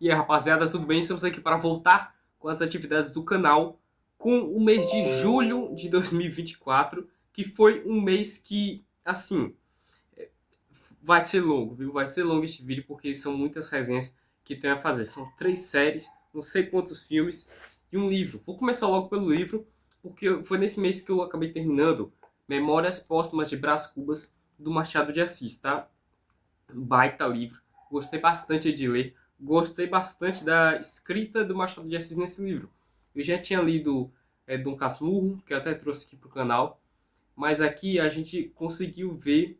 E aí, rapaziada, tudo bem? Estamos aqui para voltar com as atividades do canal com o mês de julho de 2024, que foi um mês que, assim, vai ser longo, viu? Vai ser longo este vídeo porque são muitas resenhas que tenho a fazer. São 3 séries, não sei quantos filmes e um livro. Vou começar logo pelo livro, porque foi nesse mês que eu acabei terminando Memórias Póstumas de Brás Cubas, do Machado de Assis, tá? Baita livro. Gostei bastante de ler. Gostei bastante da escrita do Machado de Assis nesse livro. Eu já tinha lido Dom Casmurro, que eu até trouxe aqui para o canal, mas aqui a gente conseguiu ver,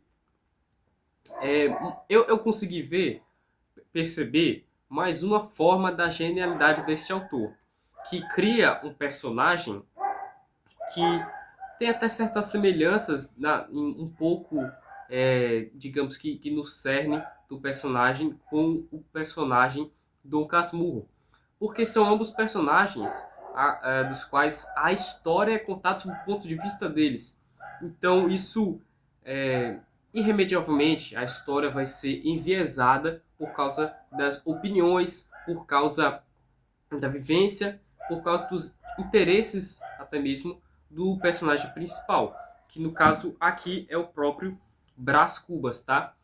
é, eu consegui ver, perceber mais uma forma da genialidade deste autor, que cria um personagem que tem até certas semelhanças um pouco, digamos que no cerne do personagem com o personagem Dom Casmurro. Porque são ambos personagens dos quais a história é contada sob o ponto de vista deles. Então isso, é, irremediavelmente, a história vai ser enviesada por causa das opiniões, por causa da vivência, por causa dos interesses até mesmo do personagem principal, que no caso aqui é o próprio Brás Cubas, tá?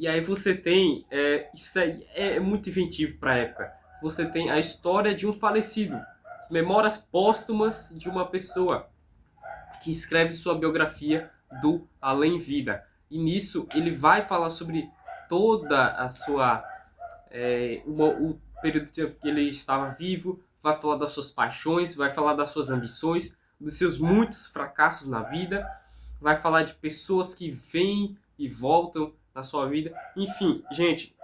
E aí você tem, isso aí é muito inventivo para a época, você tem a história de um falecido, as memórias póstumas de uma pessoa que escreve sua biografia do além-vida. E nisso ele vai falar sobre toda a sua o período que ele estava vivo, vai falar das suas paixões, vai falar das suas ambições, dos seus muitos fracassos na vida, vai falar de pessoas que vêm e voltam na sua vida. Enfim, gente,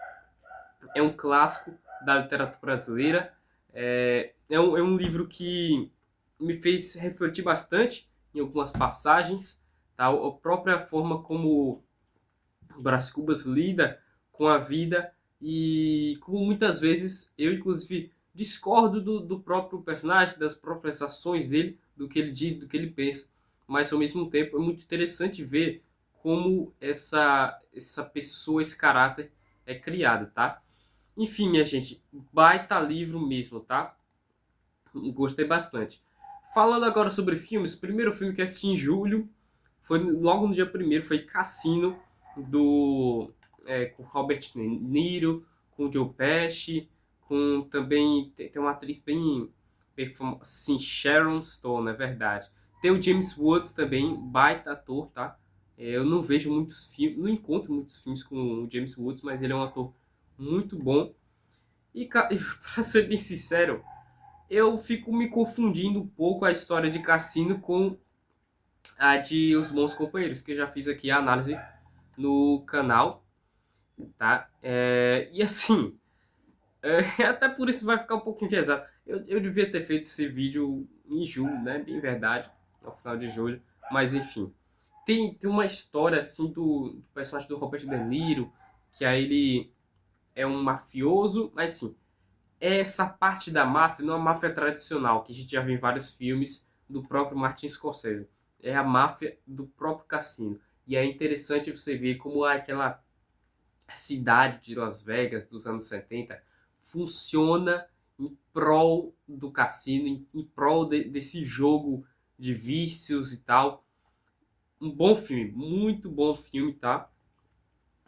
é um clássico da literatura brasileira. É um livro que me fez refletir bastante em algumas passagens, tá? A própria forma como o Brás Cubas lida com a vida e como muitas vezes eu, inclusive, discordo do próprio personagem, das próprias ações dele, do que ele diz, do que ele pensa. Mas, ao mesmo tempo, é muito interessante ver como essa pessoa, esse caráter é criado, tá? Enfim, minha gente, baita livro mesmo, tá? Gostei bastante. Falando agora sobre filmes, o primeiro filme que assisti em julho foi logo no dia primeiro, foi Cassino, com Robert De Niro, com Joe Pesci, com também tem uma atriz bem famosa, assim, Sharon Stone, é verdade. Tem o James Woods também, baita ator, tá? Eu não vejo muitos filmes, não encontro muitos filmes com o James Woods, mas ele é um ator muito bom. E, pra ser bem sincero, eu fico me confundindo um pouco a história de Cassino com a de Os Bons Companheiros, que eu já fiz aqui a análise no canal, tá? E assim, até por isso vai ficar um pouco enviesado. Eu devia ter feito esse vídeo em julho, né? Bem verdade, no final de julho. Mas enfim, tem uma história assim do personagem do Robert De Niro, que aí ele é um mafioso, mas sim, é essa parte da máfia, não é a máfia tradicional, que a gente já vê em vários filmes do próprio Martin Scorsese. É a máfia do próprio cassino. E é interessante você ver como aquela cidade de Las Vegas dos anos 70 funciona em prol do cassino, em prol desse jogo de vícios e tal. Um bom filme, muito bom filme, tá?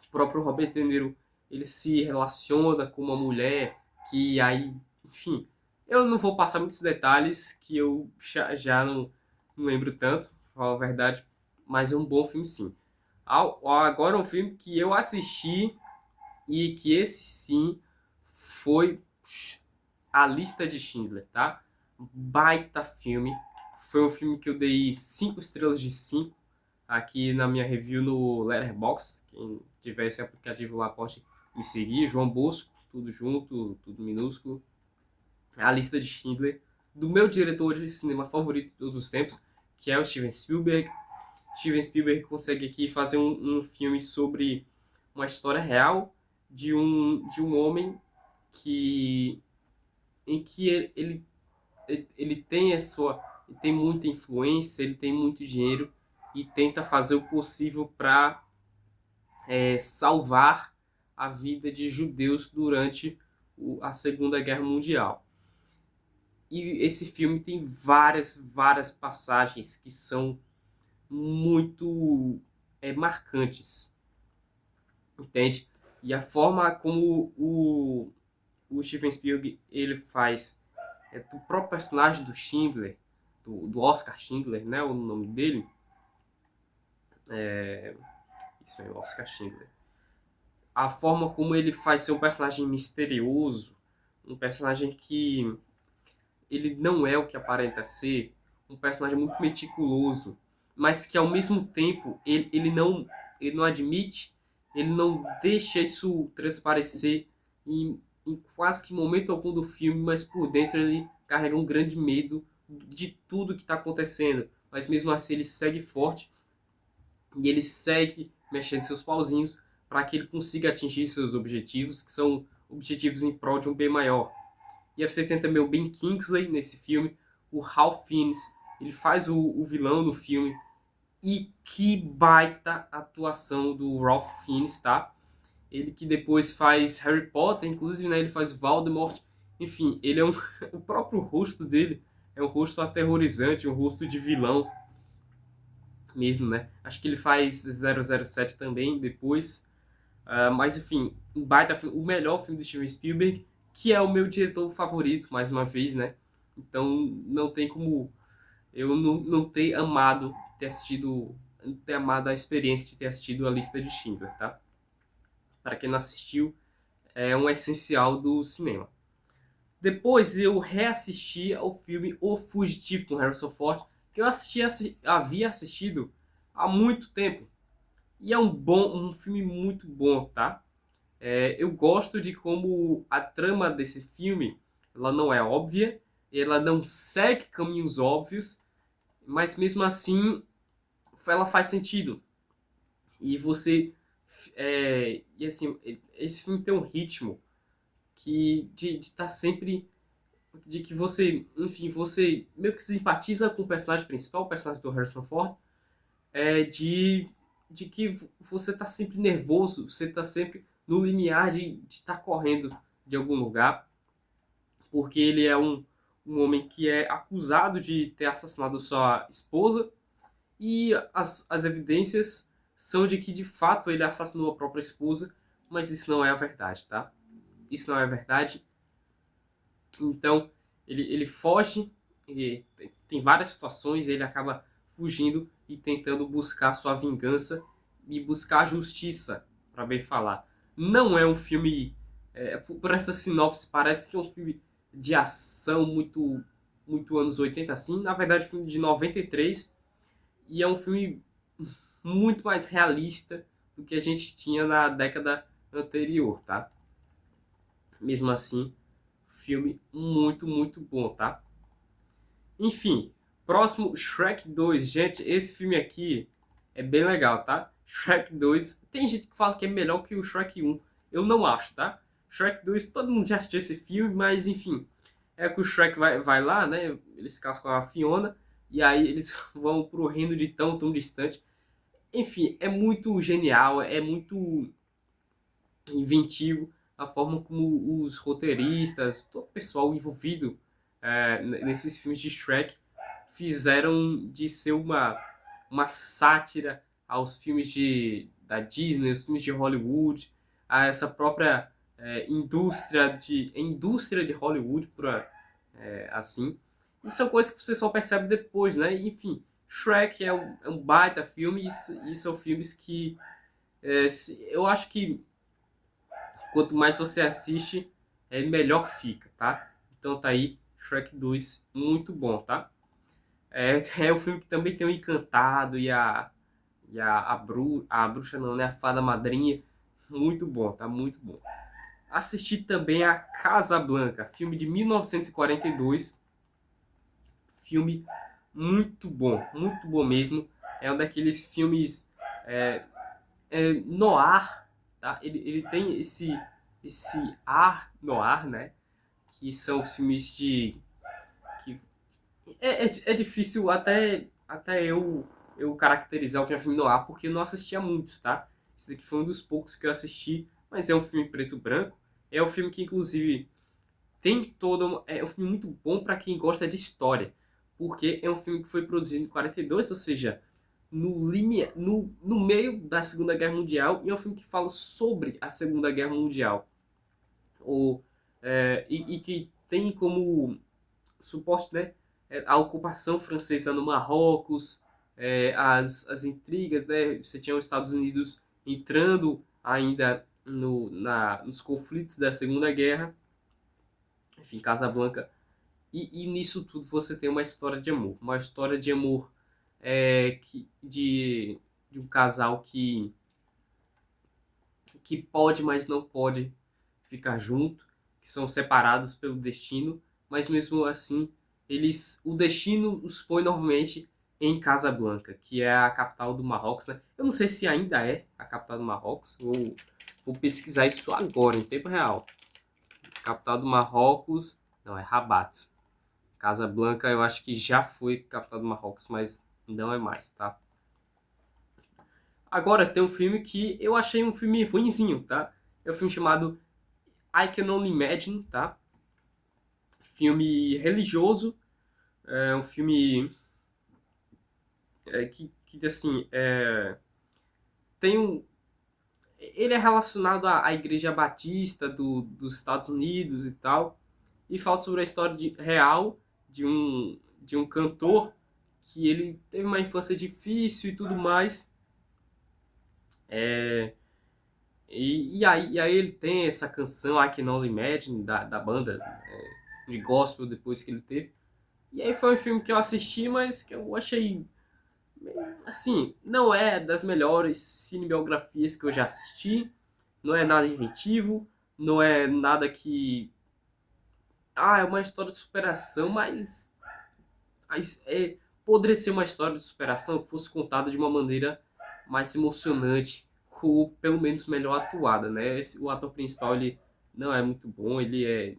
O próprio Robert De Niro, ele se relaciona com uma mulher que aí, enfim, eu não vou passar muitos detalhes que eu já não lembro tanto, pra falar a verdade, mas é um bom filme sim. Agora um filme que eu assisti e que esse sim foi A Lista de Schindler, tá? Baita filme. Foi um filme que eu dei 5 estrelas de 5 aqui na minha review no Letterboxd. Quem tiver esse aplicativo lá pode me seguir. João Bosco, tudo junto, tudo minúsculo. A Lista de Schindler, do meu diretor de cinema favorito de todos os tempos, que é o Steven Spielberg. Steven Spielberg consegue aqui fazer um filme sobre uma história real de um homem que em que ele tem ele tem muita influência, ele tem muito dinheiro e tenta fazer o possível para salvar a vida de judeus durante a Segunda Guerra Mundial. E esse filme tem várias passagens que são muito marcantes, entende? E a forma como o Steven Spielberg ele faz do próprio personagem do Schindler, do Oscar Schindler, né, o nome dele, isso é Oscar Schindler. A forma como ele faz ser um personagem misterioso, um personagem que ele não é o que aparenta ser, um personagem muito meticuloso, mas que ao mesmo tempo ele não admite, ele não deixa isso transparecer em quase que momento algum do filme, mas por dentro ele carrega um grande medo de tudo que está acontecendo. Mas mesmo assim ele segue forte e ele segue mexendo seus pauzinhos para que ele consiga atingir seus objetivos, que são objetivos em prol de um bem maior. E aí você tem também o Ben Kingsley nesse filme, o Ralph Fiennes, ele faz o vilão no filme, e que baita atuação do Ralph Fiennes, tá? Ele que depois faz Harry Potter, inclusive, né, ele faz Voldemort, enfim, ele é o próprio rosto dele é um rosto aterrorizante, um rosto de vilão mesmo, né? Acho que ele faz 007 também depois. Mas enfim, um baita filme, o melhor filme do Steven Spielberg, que é o meu diretor favorito, mais uma vez, né? Então não tem como eu não ter amado ter amado a experiência de ter assistido a lista de Schindler, tá? Para quem não assistiu, é um essencial do cinema. Depois eu reassisti ao filme O Fugitivo com Harrison Ford, que eu havia assistido há muito tempo. E é um filme muito bom, tá? Eu gosto de como a trama desse filme ela não é óbvia, ela não segue caminhos óbvios, mas mesmo assim ela faz sentido. E você. E assim, esse filme tem um ritmo que de estar sempre. De que você, enfim, você meio que simpatiza com o personagem principal, o personagem do Harrison Ford, de que você tá sempre nervoso, você tá sempre no limiar de estar correndo de algum lugar, porque ele é um homem que é acusado de ter assassinado sua esposa, e as evidências são de que de fato ele assassinou a própria esposa, mas isso não é a verdade, tá? Isso não é a verdade. Então ele foge, tem várias situações, ele acaba fugindo e tentando buscar sua vingança e buscar a justiça, para bem falar. Não é um filme, por essa sinopse, parece que é um filme de ação muito anos 80 assim. Na verdade, é um filme de 93 e é um filme muito mais realista do que a gente tinha na década anterior, tá? Mesmo assim, filme muito bom, tá? Enfim, próximo, Shrek 2. Gente, esse filme aqui é bem legal, tá? Shrek 2, tem gente que fala que é melhor que o Shrek 1. Eu não acho, tá? Shrek 2, todo mundo já assistiu esse filme, mas enfim. É que o Shrek vai lá, né? Eles casam com a Fiona, e aí eles vão pro reino de tão distante. Enfim, é muito genial, é muito inventivo a forma como os roteiristas, todo o pessoal envolvido nesses filmes de Shrek fizeram de ser uma sátira aos filmes da Disney, os filmes de Hollywood, a essa própria indústria de Hollywood, assim. E são coisas que você só percebe depois, né? Enfim, Shrek é um baita filme e são filmes que eu acho que quanto mais você assiste, melhor fica, tá? Então tá aí, Shrek 2, muito bom, tá? É um filme que também tem o Encantado a bruxa não, né? A Fada Madrinha. Muito bom, tá? Muito bom. Assisti também a Casablanca, filme de 1942. Filme muito bom mesmo. É um daqueles filmes noir, tá? Ele tem esse ar noir, né? Que são filmes que é difícil até eu caracterizar o que é filme noir, porque eu não assistia muitos, tá? Esse daqui foi um dos poucos que eu assisti, mas é um filme preto e branco, É um filme que, inclusive, tem todo é um filme muito bom para quem gosta de história, porque é um filme que foi produzido em 42, ou seja, no meio da Segunda Guerra Mundial, e é um filme que fala sobre a Segunda Guerra Mundial, ou, e que tem como suporte, né, a ocupação francesa no Marrocos, as intrigas, né, você tinha os Estados Unidos entrando ainda nos conflitos da Segunda Guerra, enfim, Casablanca. E nisso tudo você tem uma história de amor. Uma história de amor de um casal que pode, mas não pode ficar junto, que são separados pelo destino, mas mesmo assim, o destino os põe novamente em Casablanca, que é a capital do Marrocos, né? Eu não sei se ainda é a capital do Marrocos, vou pesquisar isso agora, em tempo real. Capital do Marrocos, não, é Rabat. Casablanca eu acho que já foi capital do Marrocos, mas não é mais, tá? Agora tem um filme que eu achei um filme ruinzinho, tá? É um filme chamado I Can Only Imagine, tá? Filme religioso, é um filme que assim, tem um... Ele é relacionado à Igreja Batista dos Estados Unidos e tal, e fala sobre a história real de um cantor que ele teve uma infância difícil e tudo mais. É, e aí ele tem essa canção I Can Only Imagine da banda de gospel depois que ele teve. E aí foi um filme que eu assisti, mas que eu achei assim, não é das melhores cinebiografias que eu já assisti, não é nada inventivo, não é nada que é uma história de superação, mas poderia ser uma história de superação que fosse contada de uma maneira mais emocionante, ou pelo menos melhor atuada, né? O ator principal, ele não é muito bom, ele é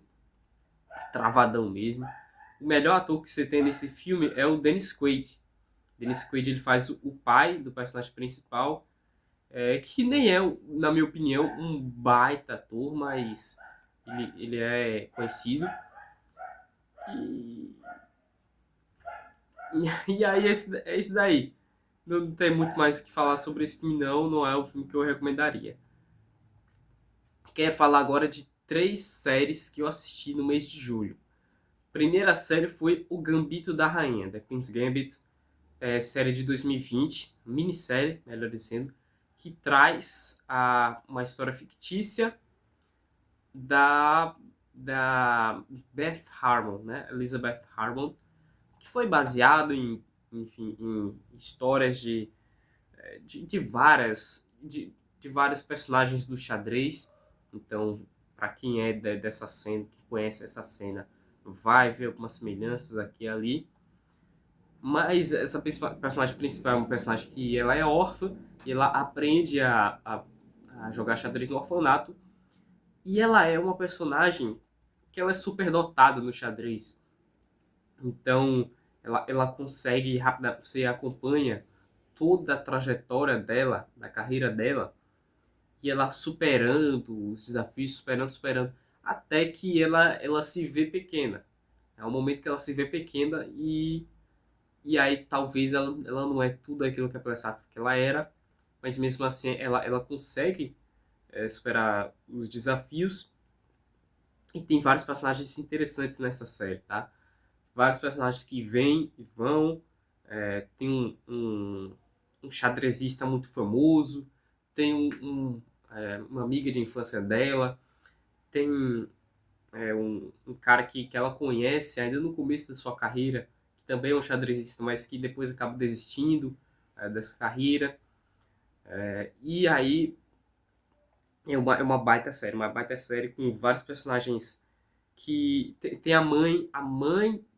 travadão mesmo. O melhor ator que você tem nesse filme é o Dennis Quaid. Dennis Quaid, ele faz o pai do personagem principal, que nem é, na minha opinião, um baita ator, mas ele é conhecido. E, e aí, é esse daí. Não tem muito mais o que falar sobre esse filme, não. Não é o filme que eu recomendaria. Quero falar agora de 3 séries que eu assisti no mês de julho. Primeira série foi O Gambito da Rainha, The Queen's Gambit, série de 2020, minissérie, melhor dizendo, que traz uma história fictícia da, da Beth Harmon, né? Elizabeth Harmon, que foi baseado enfim, em histórias de de vários personagens do xadrez. Então, para quem é dessa cena, que conhece essa cena, vai ver algumas semelhanças aqui e ali. Mas essa personagem principal é uma personagem que ela é órfã e ela aprende a jogar xadrez no orfanato. E ela é uma personagem que ela é super dotada no xadrez. Então, ela consegue rápida, você acompanha toda a trajetória dela, da carreira dela, e ela superando os desafios, superando, até que ela se vê pequena. É um momento que ela se vê pequena e aí talvez ela não é tudo aquilo que ela pensava que ela era, mas mesmo assim ela consegue superar os desafios. E tem vários personagens interessantes nessa série, tá? Vários personagens que vêm e vão. Tem um xadrezista muito famoso, tem uma amiga de infância dela, tem um cara que ela conhece ainda no começo da sua carreira, que também é um xadrezista, mas que depois acaba desistindo dessa carreira. E aí é uma baita série com vários personagens que tem a mãe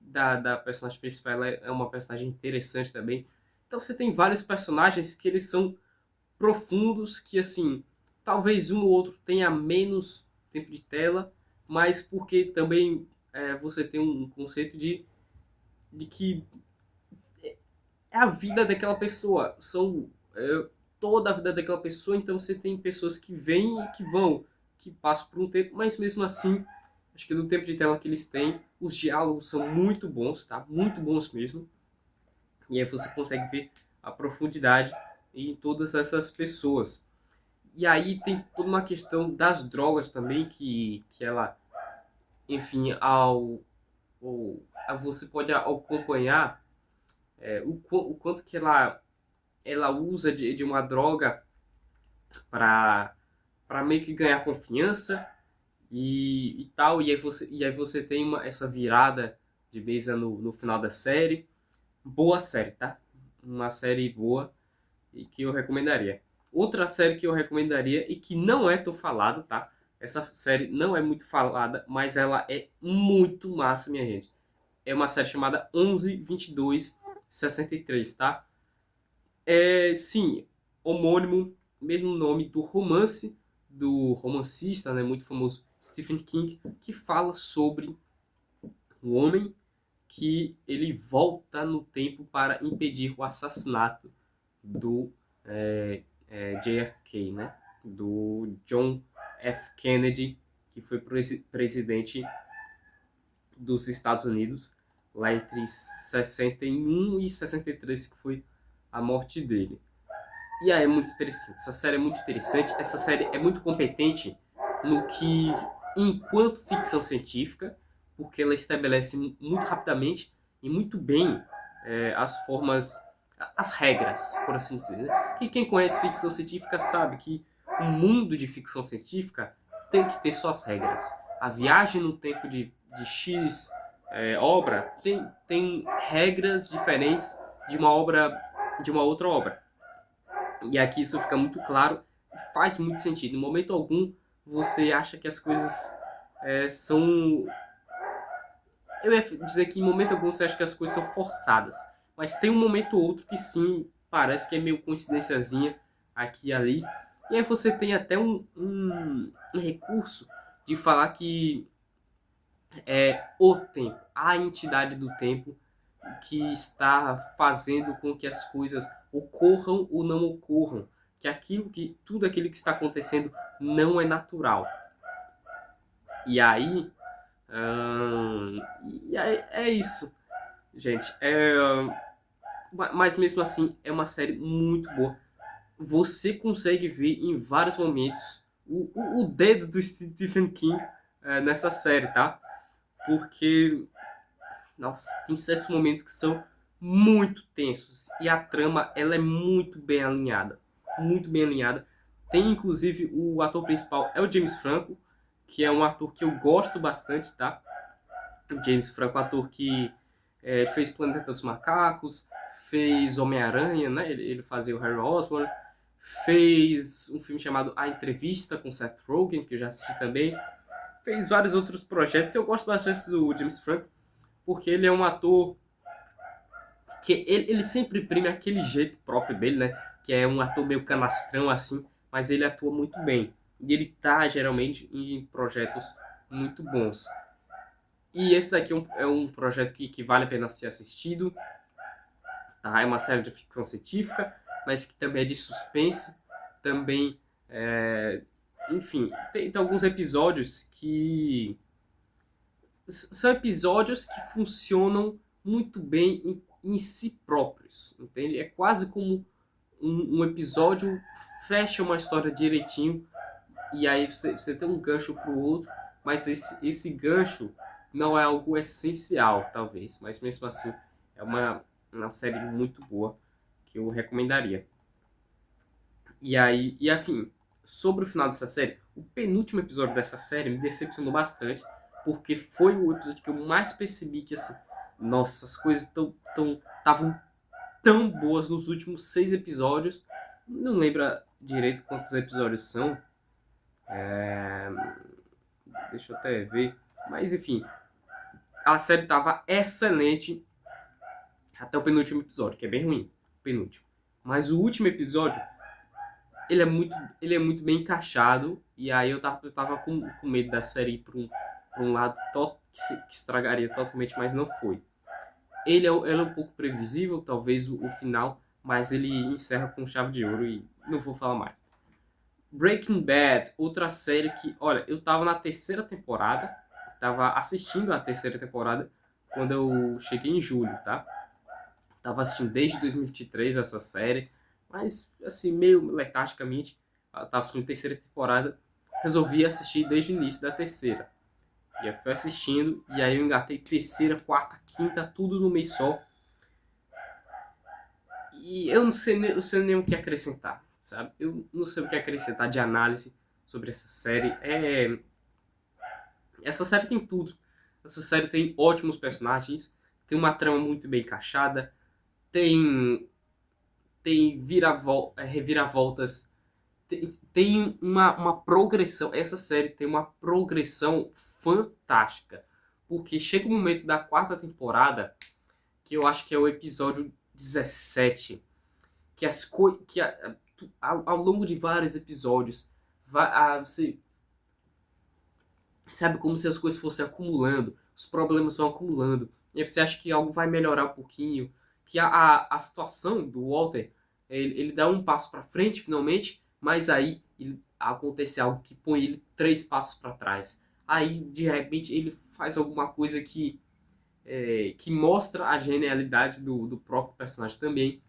da personagem principal, ela é uma personagem interessante também. Então você tem vários personagens que eles são profundos, que assim, talvez um ou outro tenha menos tempo de tela, mas porque também você tem um conceito de que é a vida daquela pessoa, toda a vida daquela pessoa, então você tem pessoas que vêm e que vão, que passam por um tempo, mas mesmo assim, acho que no tempo de tela que eles têm, os diálogos são muito bons, tá? Muito bons mesmo. E aí você consegue ver a profundidade em todas essas pessoas. E aí tem toda uma questão das drogas também, que ela, enfim, você pode acompanhar o quanto que ela usa de uma droga para meio que ganhar confiança e tal. E aí você tem essa virada de mesa no final da série. Boa série, tá? Uma série boa e que eu recomendaria. Outra série que eu recomendaria e que não é tão falada, tá? Essa série não é muito falada, mas ela é muito massa, minha gente. É uma série chamada 11-22-63, tá? É, sim, homônimo, mesmo nome do romance, do romancista, né, muito famoso Stephen King, que fala sobre um homem que ele volta no tempo para impedir o assassinato do JFK, né? Do John F. Kennedy, que foi presidente dos Estados Unidos lá entre 61 e 63, que foi a morte dele. E aí é muito interessante. Essa série é muito interessante. Essa série é muito competente no que, enquanto ficção científica, porque ela estabelece muito rapidamente e muito bem as formas, as regras, por assim dizer. Né? Que quem conhece ficção científica sabe que o mundo de ficção científica tem que ter suas regras. A viagem no tempo de X obra tem regras diferentes de uma obra de uma outra obra. E aqui isso fica muito claro e faz muito sentido. Em momento algum você acha que as coisas são. Eu ia dizer que em momento algum você acha que as coisas são forçadas. Mas tem um momento ou outro que sim, parece que é meio coincidênciazinha aqui e ali. E aí você tem até um recurso de falar que é o tempo, a entidade do tempo que está fazendo com que as coisas ocorram ou não ocorram, que tudo aquilo que está acontecendo não é natural. E aí, é isso, gente. Mas mesmo assim é uma série muito boa. Você consegue ver em vários momentos o dedo do Stephen King nessa série, tá? Porque nossa, tem certos momentos que são muito tensos e a trama ela é muito bem alinhada, muito bem alinhada. Tem inclusive o ator principal é o James Franco, que é um ator que eu gosto bastante, tá? O James Franco, ator que fez Planeta dos Macacos, fez Homem-Aranha, né? Ele fazia o Harry Osborn, fez um filme chamado A Entrevista com Seth Rogen, que eu já assisti também, fez vários outros projetos. Eu gosto bastante do James Franco porque ele é um ator que ele sempre imprime aquele jeito próprio dele, né? Que é um ator meio canastrão assim, mas ele atua muito bem. E ele tá geralmente em projetos muito bons. E esse daqui é um projeto que vale a pena ser assistido. Tá? É uma série de ficção científica, mas que também é de suspense. Também, enfim, tem alguns episódios que são episódios que funcionam muito bem em si próprios, entende? É quase como um episódio fecha uma história direitinho e aí você tem um gancho pro outro, mas esse gancho não é algo essencial, talvez, mas mesmo assim é uma série muito boa que eu recomendaria. E aí, e afim, sobre o final dessa série, o penúltimo episódio dessa série me decepcionou bastante, porque foi o episódio que eu mais percebi que, assim, nossa, as coisas estavam tão boas nos últimos 6 episódios. Não lembro direito quantos episódios são. Deixa eu até ver. Mas, enfim, a série tava excelente até o penúltimo episódio, que é bem ruim, o penúltimo. Mas o último episódio, ele é muito bem encaixado. E aí eu tava com medo da série ir pra um lado que estragaria totalmente, mas não foi. Ele é um pouco previsível, talvez o final, mas ele encerra com chave de ouro e não vou falar mais. Breaking Bad, outra série que, olha, eu tava na terceira temporada, tava assistindo a terceira temporada quando eu cheguei em julho, tá? Tava assistindo desde 2023 essa série, mas assim, meio letargicamente, eu tava assistindo a terceira temporada, resolvi assistir desde o início da terceira. E eu fui assistindo, e aí eu engatei terceira, quarta, quinta, tudo no mês só. E eu não sei, eu sei nem o que acrescentar, sabe? Eu não sei o que acrescentar de análise sobre essa série. Essa série tem tudo. Essa série tem ótimos personagens, tem uma trama muito bem encaixada, tem reviravoltas, tem uma progressão. Essa série tem uma progressão fantástica. Porque chega o momento da quarta temporada, que eu acho que é o episódio 17, que ao longo de vários episódios você sabe, como se as coisas fossem acumulando, os problemas vão acumulando, e aí você acha que algo vai melhorar um pouquinho, que a situação do Walter, ele dá um passo para frente finalmente, mas aí acontece algo que põe ele 3 passos para trás. Aí, de repente, ele faz alguma coisa que mostra a genialidade do próprio personagem também,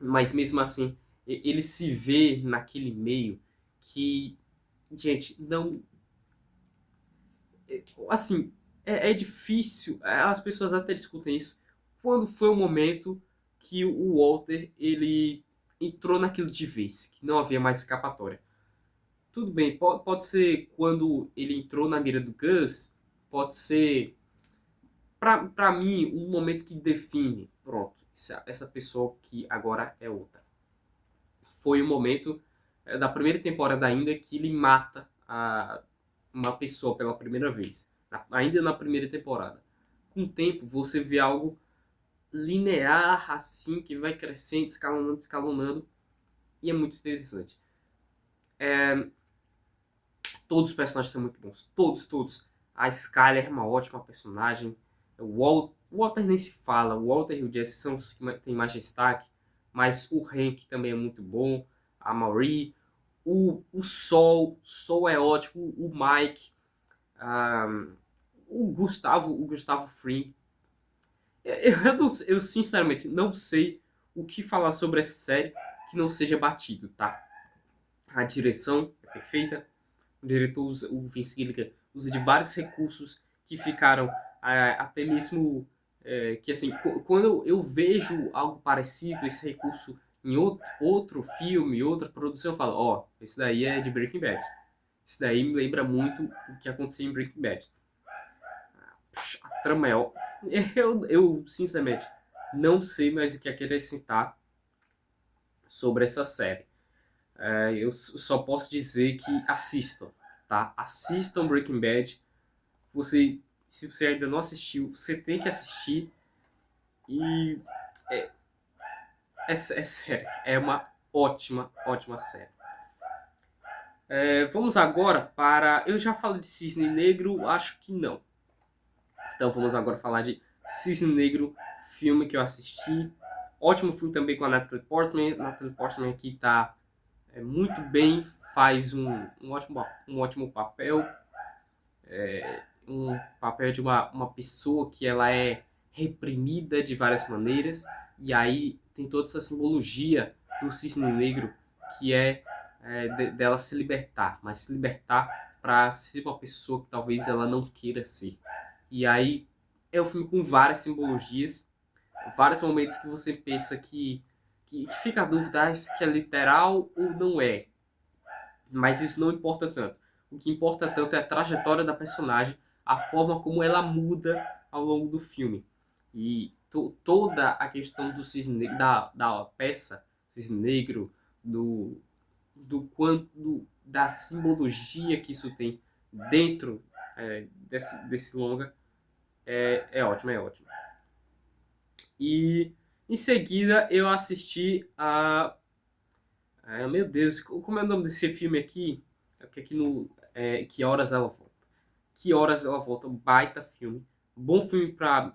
mas mesmo assim, ele se vê naquele meio que, gente, não. Assim, é difícil, as pessoas até discutem isso, quando foi o momento que o Walter, ele entrou naquilo de vez, que não havia mais escapatória. Tudo bem, pode ser quando ele entrou na mira do Gus, pode ser, pra mim, um momento que define, pronto, essa pessoa que agora é outra. Foi o momento da primeira temporada ainda que ele mata uma pessoa pela primeira vez. Ainda na primeira temporada. Com o tempo, você vê algo linear, assim, que vai crescendo, escalonando, escalonando. E é muito interessante. Todos os personagens são muito bons. Todos, todos. A Skyler é uma ótima personagem. O Walter nem se fala. O Walter e o Jesse são os que têm mais destaque. Mas o Hank também é muito bom. A Marie. O Sol é ótimo. O Mike. Um, o Gustavo Fring. Eu sinceramente não sei o que falar sobre essa série que não seja batido, tá? A direção é perfeita, o diretor o Vince Gilligan usa de vários recursos que ficaram até mesmo que assim, quando eu vejo algo parecido, esse recurso em outro filme, outra produção, eu falo, ó, esse daí é de Breaking Bad. Esse daí me lembra muito o que aconteceu em Breaking Bad. A trama eu sinceramente não sei mais o que acrescentar sobre essa série. Eu só posso dizer que assistam, tá? Assistam Breaking Bad. Se você ainda não assistiu, você tem que assistir. E é, é sério, é uma ótima, ótima série. Vamos agora para... Eu já falei de Cisne Negro, acho que não. Então vamos agora falar de Cisne Negro, filme que eu assisti. Ótimo filme também com a Natalie Portman. Natalie Portman aqui tá muito bem, faz um ótimo papel. Um papel de uma pessoa que ela é reprimida de várias maneiras. E aí tem toda essa simbologia do cisne negro, que dela se libertar, mas se libertar para ser uma pessoa que talvez ela não queira ser. E aí é um filme com várias simbologias, vários momentos que você pensa que fica a dúvida se que é literal ou não é. Mas isso não importa tanto. O que importa tanto é a trajetória da personagem, a forma como ela muda ao longo do filme. E toda a questão do cisne negro, da peça Cisne Negro, do quanto da simbologia que isso tem dentro desse longa, é ótimo, é ótimo. E em seguida eu assisti a... meu Deus, como é o nome desse filme aqui? É porque aqui no... Que Horas Ela Volta. Que Horas Ela Volta, um baita filme. Bom filme pra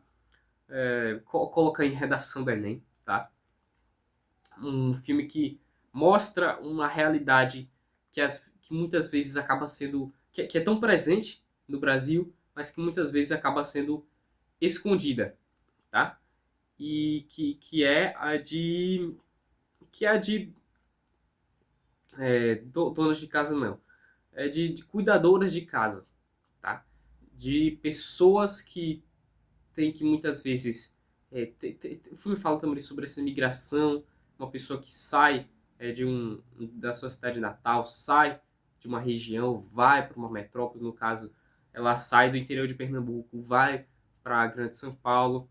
colocar em redação do Enem, tá? Um filme que mostra uma realidade que muitas vezes acaba sendo, que é tão presente no Brasil, mas que muitas vezes acaba sendo escondida, tá? E que é a de, donas de casa não, é de cuidadoras de casa, tá? De pessoas que tem que muitas vezes. O filme fala também sobre essa migração, uma pessoa que sai da sua cidade natal, sai de uma região, vai para uma metrópole, no caso, ela sai do interior de Pernambuco, vai para a Grande São Paulo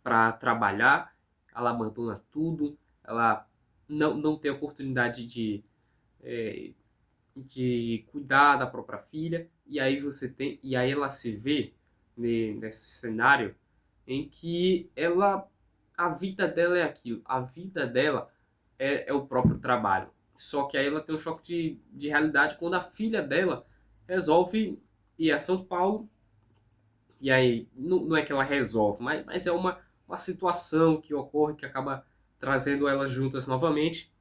para trabalhar, ela abandona tudo, ela não tem oportunidade é, de cuidar da própria filha, e aí ela se vê nesse cenário em que a vida dela é aquilo, a vida dela é o próprio trabalho. Só que aí ela tem um choque de realidade quando a filha dela resolve ir a São Paulo, e aí não é que ela resolve, mas é uma situação que ocorre que acaba trazendo elas juntas novamente,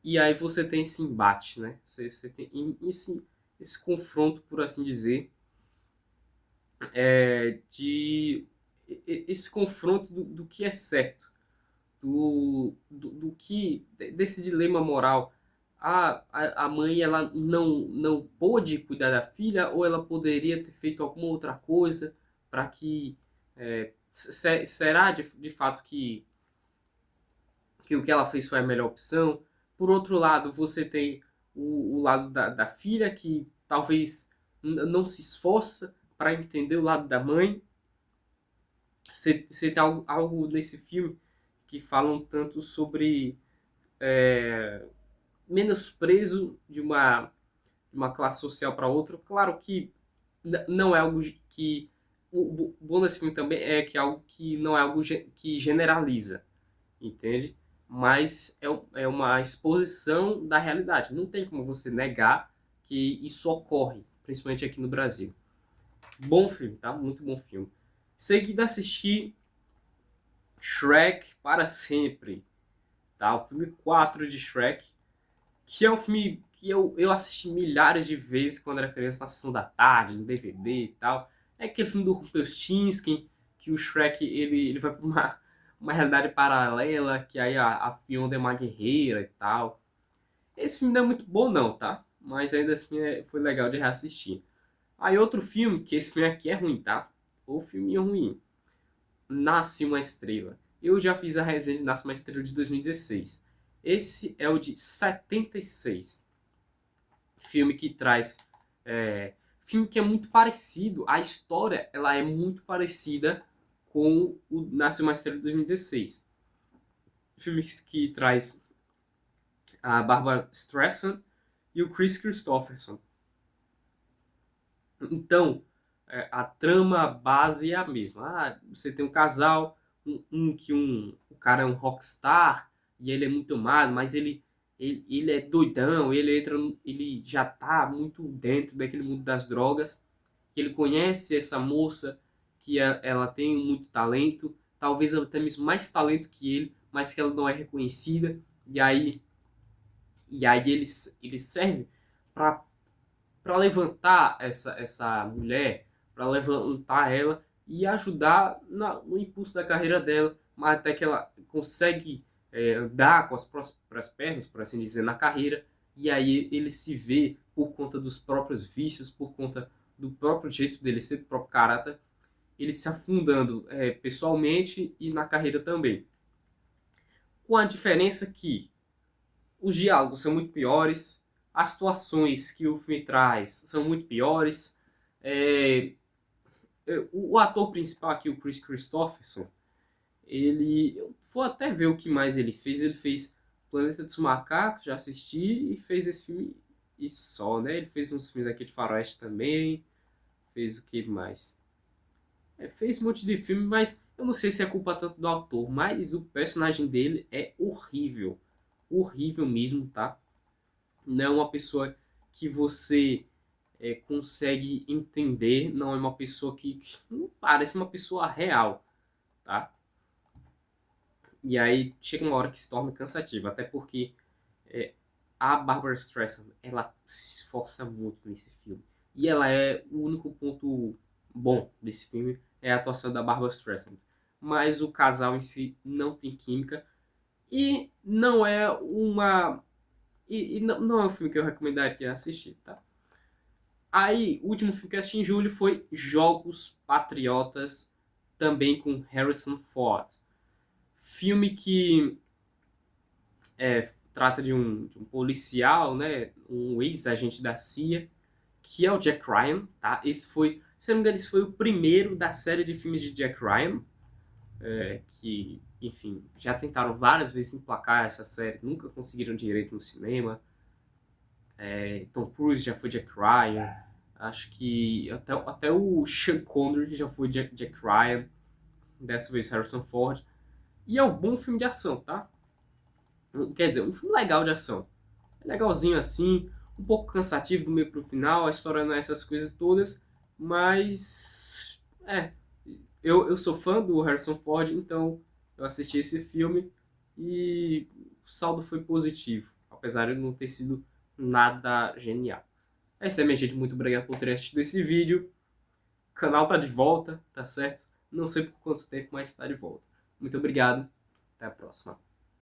e aí você tem esse embate, né? Você tem esse confronto, por assim dizer, esse confronto do que é certo, do que desse dilema moral. A mãe ela não pôde cuidar da filha ou ela poderia ter feito alguma outra coisa para que será de fato que o que ela fez foi a melhor opção. Por outro lado, você tem o lado da filha, que talvez não se esforça para entender o lado da mãe. Você tem algo nesse filme que fala um tanto sobre menosprezo de uma classe social para outra. Claro que não é algo que... O bom desse filme também é que é algo que não é algo que generaliza, entende? Mas é uma exposição da realidade. Não tem como você negar que isso ocorre, principalmente aqui no Brasil. Bom filme, tá? Muito bom filme. Seguido assisti Shrek para sempre, tá? O filme 4 de Shrek, que é um filme que eu assisti milhares de vezes quando era criança na sessão da tarde, no DVD e tal. É aquele filme do Rumpelstiltskin, que o Shrek ele vai para uma realidade paralela, que aí a Fiona é uma guerreira e tal. Esse filme não é muito bom não, tá? Mas ainda assim foi legal de reassistir. Aí outro filme, que esse filme aqui é ruim, tá? O filme é ruim. Nasce uma Estrela. Eu já fiz a resenha de Nasce uma Estrela de 2016. Esse é o de 76. Filme que traz... filme que é muito parecido. A história ela é muito parecida com o Nasce uma Estrela de 2016. Filme que traz a Barbara Streisand e o Chris Christopherson. Então, a trama base é a mesma. Você tem um casal, o cara é um rockstar e ele é muito amado, mas ele é doidão, ele já tá muito dentro daquele mundo das drogas. Ele conhece essa moça que ela tem muito talento, talvez até mesmo mais talento que ele, mas que ela não é reconhecida. E aí, ele serve para levantar essa mulher, para levantar ela e ajudar no impulso da carreira dela, mas até que ela consegue andar com as próprias pernas, por assim dizer, na carreira, e aí ele se vê, por conta dos próprios vícios, por conta do próprio jeito dele ser, do próprio caráter, ele se afundando pessoalmente e na carreira também. Com a diferença que os diálogos são muito piores, as situações que o filme traz são muito piores. É, o ator principal aqui, o Chris Christopherson, eu vou até ver o que mais ele fez. Ele fez Planeta dos Macacos, já assisti, e fez esse filme e só, né? Ele fez uns filmes aqui de faroeste também, fez o que mais? Fez um monte de filme, mas eu não sei se é culpa tanto do autor, mas o personagem dele é horrível. Horrível mesmo, tá? Não é uma pessoa que você consegue entender, não é uma pessoa que não parece uma pessoa real, tá? E aí chega uma hora que se torna cansativo, até porque a Barbara Streisand, ela se esforça muito nesse filme. E ela é o único ponto bom desse filme, é a atuação da Barbara Streisand. Mas o casal em si não tem química e não é uma... E não é um filme que eu recomendaria assistir, tá? Aí, o último filme que eu assisti em julho foi Jogos Patriotas, também com Harrison Ford. Filme que trata de um policial, né? Um ex-agente da CIA, que é o Jack Ryan, tá? Esse foi, se não me engano, esse foi o primeiro da série de filmes de Jack Ryan, que, enfim, já tentaram várias vezes emplacar essa série, nunca conseguiram direito no cinema. Tom Cruise já foi Jack Ryan, acho que até o Sean Connery já foi Jack Ryan, dessa vez Harrison Ford. E é um bom filme de ação, tá? Quer dizer, um filme legal de ação. É legalzinho assim, um pouco cansativo do meio pro final, a história não é essas coisas todas, mas eu sou fã do Harrison Ford, então eu assisti esse filme e o saldo foi positivo, apesar de não ter sido nada genial. É isso também, gente. Muito obrigado por ter assistido esse vídeo. O canal tá de volta, tá certo? Não sei por quanto tempo, mas tá de volta. Muito obrigado. Até a próxima.